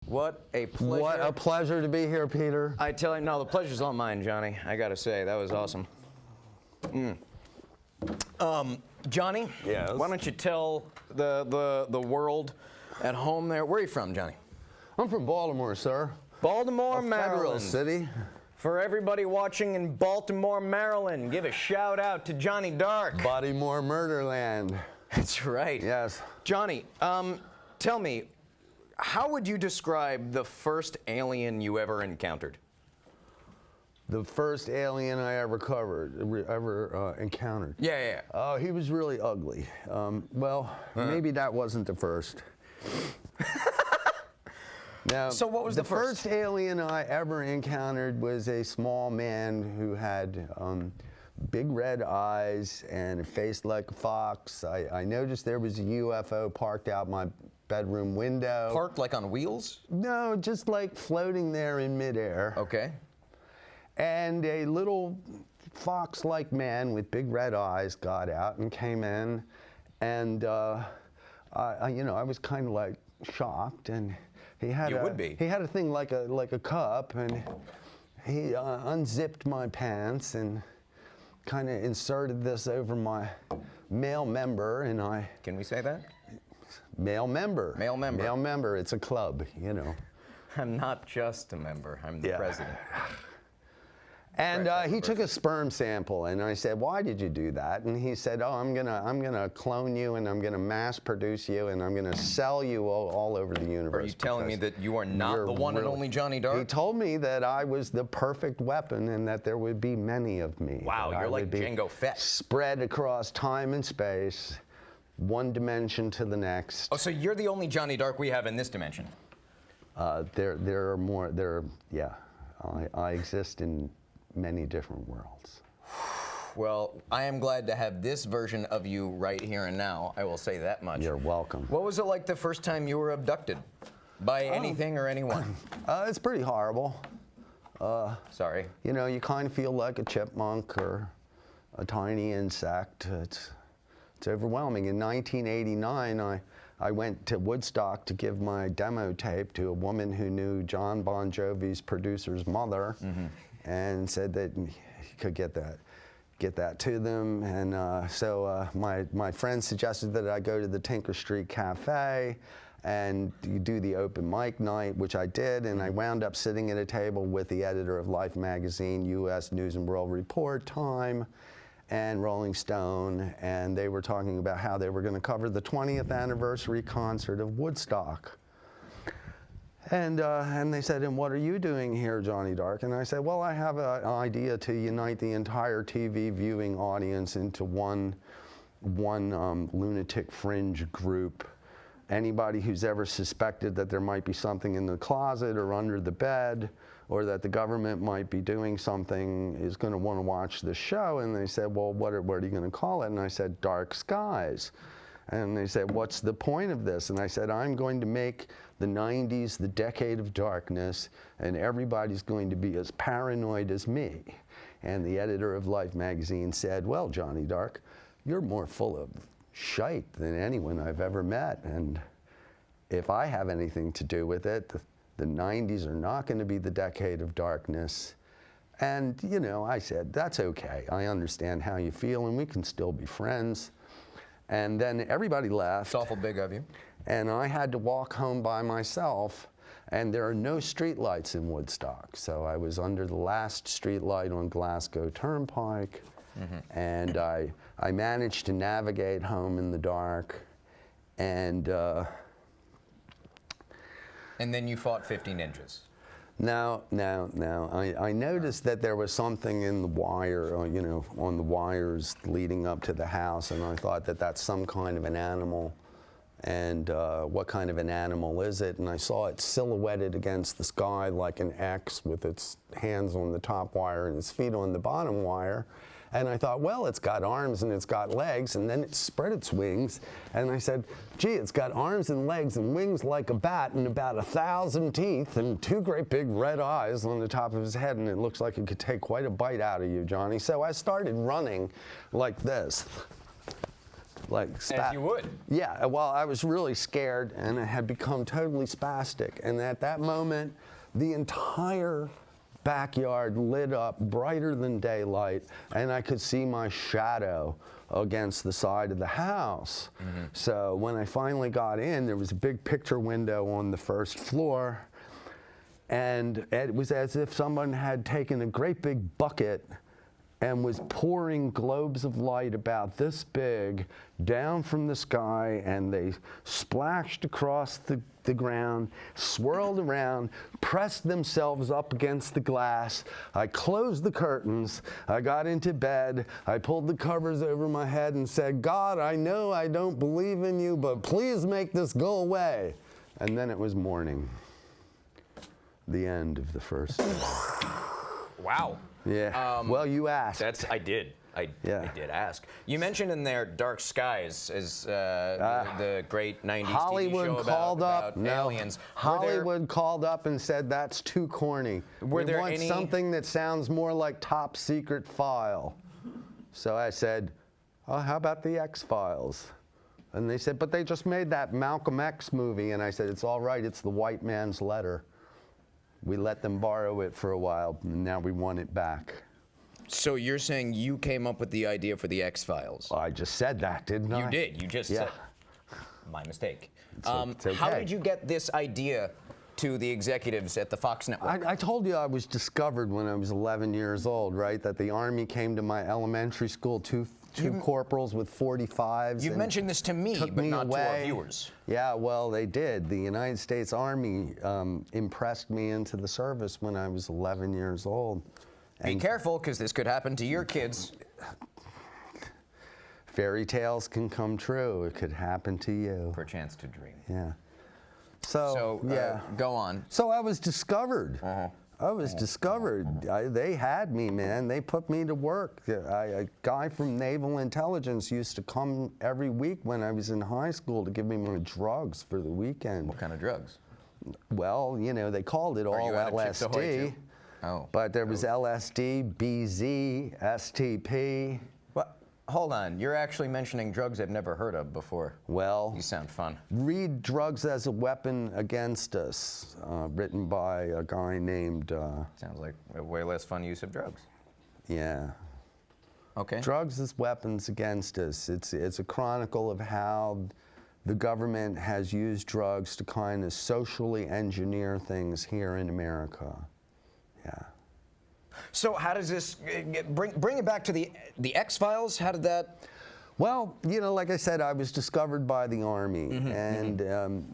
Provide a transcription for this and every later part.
What a pleasure. What a pleasure to be here, Peter. I tell you, no, the pleasure's all mine, Johnny. I gotta say, that was awesome. Johnny, Yes? why don't you tell the world at home there, where are you from, Johnny? I'm from Baltimore, sir. Baltimore, A Maryland. federal city. For everybody watching in Baltimore, Maryland, give a shout out to Johnny Darkk. Bodymore Murderland. That's right. Yes. Johnny, tell me, how would you describe the first alien you ever encountered? The first alien I ever encountered. Yeah. Oh, he was really ugly. Maybe that wasn't the first. Now, So what was the first? first alien I ever encountered was a small man who had big red eyes and a face like a fox. I noticed there was a UFO parked out my bedroom window. Parked like on wheels? No, just like floating there in midair. Okay. And a little fox-like man with big red eyes got out and came in, and I was kind of like shocked, and he had he had a thing like a cup, and he unzipped my pants and kind of inserted this over my male member, and I. Can we say that? Male member. Male member. Male member. It's a club, you know. I'm not just a member. I'm the president. And he took a sperm sample, and I said, "Why did you do that?" And he said, "Oh, I'm gonna clone you, and I'm gonna mass produce you, and I'm gonna sell you all over the universe." Are you telling me that you are not the one and only Johnny Darkk? He told me that I was the perfect weapon, and that there would be many of me. Wow, you're like Jango Fett. Spread across time and space, one dimension to the next. Oh, so you're the only Johnny Darkk we have in this dimension? There are more. I exist in many different worlds. Well, I am glad to have this version of you right here and now. I will say that much. You're welcome. What was it like the first time you were abducted? By anything or anyone? It's pretty horrible. Sorry. You know, you kind of feel like a chipmunk or a tiny insect. It's overwhelming. In 1989, I went to Woodstock to give my demo tape to a woman who knew John Bon Jovi's producer's mother, and said that he could get that to them. And so my friend suggested that I go to the Tinker Street Cafe and do the open mic night, which I did, and I wound up sitting at a table with the editor of Life magazine, U.S. News and World Report, Time, and Rolling Stone, and they were talking about how they were going to cover the 20th anniversary concert of Woodstock. And they said, "And what are you doing here, Johnny Darkk?" And I said, "Well, I have an idea to unite the entire TV viewing audience into one lunatic fringe group. Anybody who's ever suspected that there might be something in the closet or under the bed, or that the government might be doing something, is going to want to watch the show." And they said, "Well, what are you going to call it?" And I said, "Dark Skies." And they said, "What's the point of this?" And I said, "I'm going to make the 90s the decade of darkness, and everybody's going to be as paranoid as me." And the editor of Life magazine said, "Well, Johnny Darkk, you're more full of shite than anyone I've ever met. And if I have anything to do with it, the 90s are not going to be the decade of darkness." And, you know, I said, "That's okay. I understand how you feel, and we can still be friends." And then everybody left. It's awful big of you. And I had to walk home by myself, and there are no street lights in Woodstock. So I was under the last street light on Glasgow Turnpike, and I managed to navigate home in the dark, and then you fought 50 ninjas. Now, I noticed that there was something in the wire, on the wires leading up to the house, and I thought that that's some kind of an animal. And what kind of an animal is it? And I saw it silhouetted against the sky like an X with its hands on the top wire and its feet on the bottom wire. And I thought, well, it's got arms and it's got legs, and then it spread its wings. And I said, gee, it's got arms and legs and wings like a bat and about 1,000 teeth and 2 great big red eyes on the top of his head, and it looks like it could take quite a bite out of you, Johnny. So I started running like this. like As you would. Yeah, well, I was really scared, and I had become totally spastic. And at that moment, the entire backyard lit up brighter than daylight, and I could see my shadow against the side of the house. So when I finally got in, there was a big picture window on the first floor, and it was as if someone had taken a great big bucket and was pouring globes of light about this big down from the sky, and they splashed across the ground, swirled around, pressed themselves up against the glass. I closed the curtains, I got into bed, I pulled the covers over my head and said, God, I know I don't believe in you, but please make this go away. And then it was morning. The end of the first day. Wow. Yeah. Well, you asked. I did. I did ask. You mentioned in there Dark Skies as the great 90s Hollywood TV show called about up. aliens. Hollywood called up and said that's too corny. We want something that sounds more like Top Secret File. So I said, oh, how about the X-Files? And they said, but they just made that Malcolm X movie. And I said, it's all right. It's the white man's letter. We let them borrow it for a while, and now we want it back. So you're saying you came up with the idea for the X-Files? Well, I just said that, didn't I? You did. You just said. My mistake. It's okay. How did you get this idea to the executives at the Fox Network? I told you I was discovered when I was 11 years old, right? That the Army came to my elementary school, two corporals with 45s. You've mentioned this to me, but not to our viewers. Yeah, well, they did. The United States Army impressed me into the service when I was 11 years old. Be careful, because this could happen to your kids. Fairy tales can come true. It could happen to you. Perchance to dream. Yeah. So yeah. Go on. So I was discovered. I was discovered. They had me, man. They put me to work. A guy from Naval Intelligence used to come every week when I was in high school to give me my drugs for the weekend. What kind of drugs? Well, you know, they called it all LSD. Oh. But there was LSD, BZ, STP. What? Hold on. You're actually mentioning drugs I've never heard of before. Well, you sound fun. Read Drugs as a Weapon Against Us, written by a guy named... Sounds like a way less fun use of drugs. Yeah. Okay. Drugs as Weapons Against Us. It's a chronicle of how the government has used drugs to kind of socially engineer things here in America. Yeah. So how does this bring it back to the X-Files? How did that? Well, you know, like I said, I was discovered by the Army, and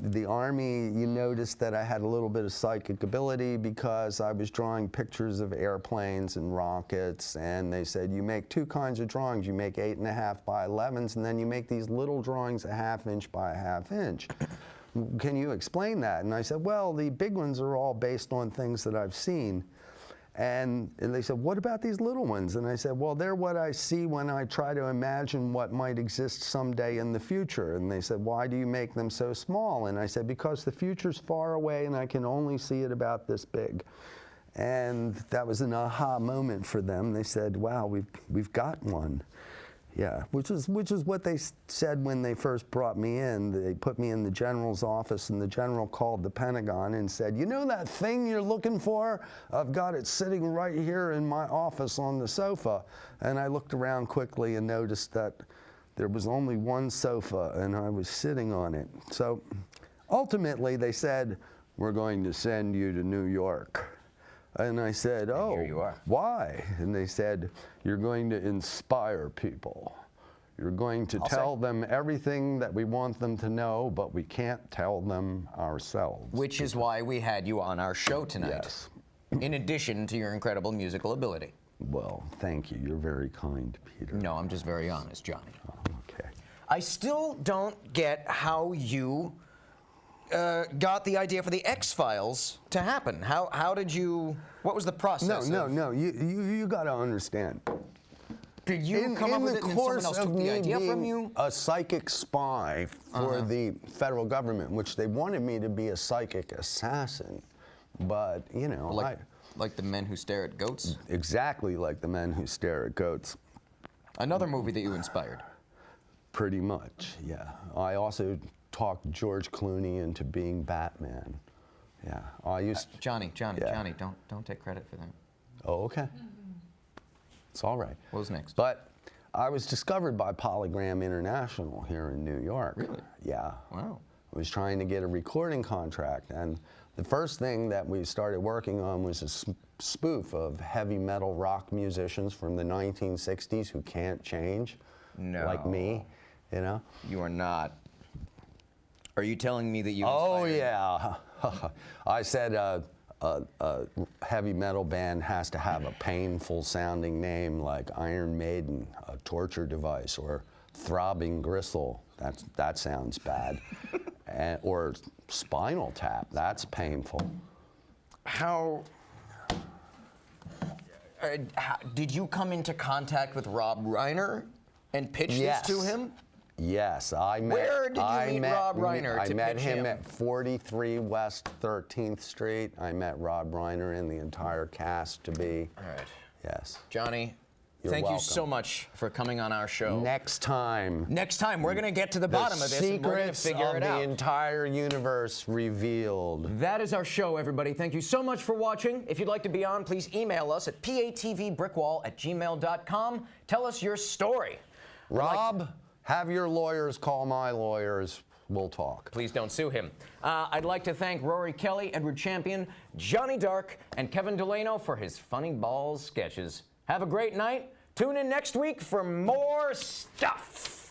the Army, you noticed that I had a little bit of psychic ability because I was drawing pictures of airplanes and rockets, and they said, you make two kinds of drawings. You make 8.5 by 11s, and then you make these little drawings 1/2 inch by 1/2 inch. Can you explain that? And I said, well, the big ones are all based on things that I've seen. And they said, what about these little ones? And I said, well, they're what I see when I try to imagine what might exist someday in the future. And they said, why do you make them so small? And I said, because the future's far away and I can only see it about this big. And that was an aha moment for them. They said, wow, we've got one. Yeah, which is what they said when they first brought me in. They put me in the general's office, and the general called the Pentagon and said, you know that thing you're looking for? I've got it sitting right here in my office on the sofa. And I looked around quickly and noticed that there was only one sofa, and I was sitting on it. So ultimately, they said, we're going to send you to New York. And I said, oh, here you are. Why? And they said, you're going to inspire people. You're going to tell them everything that we want them to know, but we can't tell them ourselves. Which is why we had you on our show tonight. Yes. In addition to your incredible musical ability. Well, thank you. You're very kind, Peter. No, I'm just very honest, Johnny. Oh, okay. I still don't get how you got the idea for the X-Files to happen. How did you? What was the process? No. You got to understand. Did you come up with it and then someone else took the idea from you? A psychic spy for the federal government, which they wanted me to be a psychic assassin, but you know, like the men who stare at goats. Exactly like the men who stare at goats. Another movie that you inspired. Pretty much, yeah. I also talked George Clooney into being Batman. Yeah, I used. Johnny, Yeah. don't take credit for that. Oh, okay. It's all right. What was next? But I was discovered by Polygram International here in New York. Really? Yeah. Wow. I was trying to get a recording contract, and the first thing that we started working on was a spoof of heavy metal rock musicians from the 1960s who can't change, like me, you know? You are not. Are you telling me that you Oh, inspired- yeah. I said a heavy metal band has to have a painful sounding name like Iron Maiden, a torture device, or Throbbing Gristle. That sounds bad. Or Spinal Tap, that's painful. How did you come into contact with Rob Reiner and pitch Yes. this to him? Yes, I met. Where did you meet Rob Reiner I to met pitch him him? at 43 West 13th Street. I met Rob Reiner and the entire cast to be. All right. Yes. Johnny, You're thank you welcome. so much for coming on our show. Next time. Next time, we're going to get to the bottom of this and we're going to Secrets figure of it the out. entire universe revealed. That is our show, everybody. Thank you so much for watching. If you'd like to be on, please email us at patvbrickwall@gmail.com. Tell us your story. Rob, have your lawyers call my lawyers. We'll talk. Please don't sue him. I'd like to thank Rory Kelly, Edward Champion, Johnny Darkk, and Kevin Delano for his funny balls sketches. Have a great night. Tune in next week for more stuff.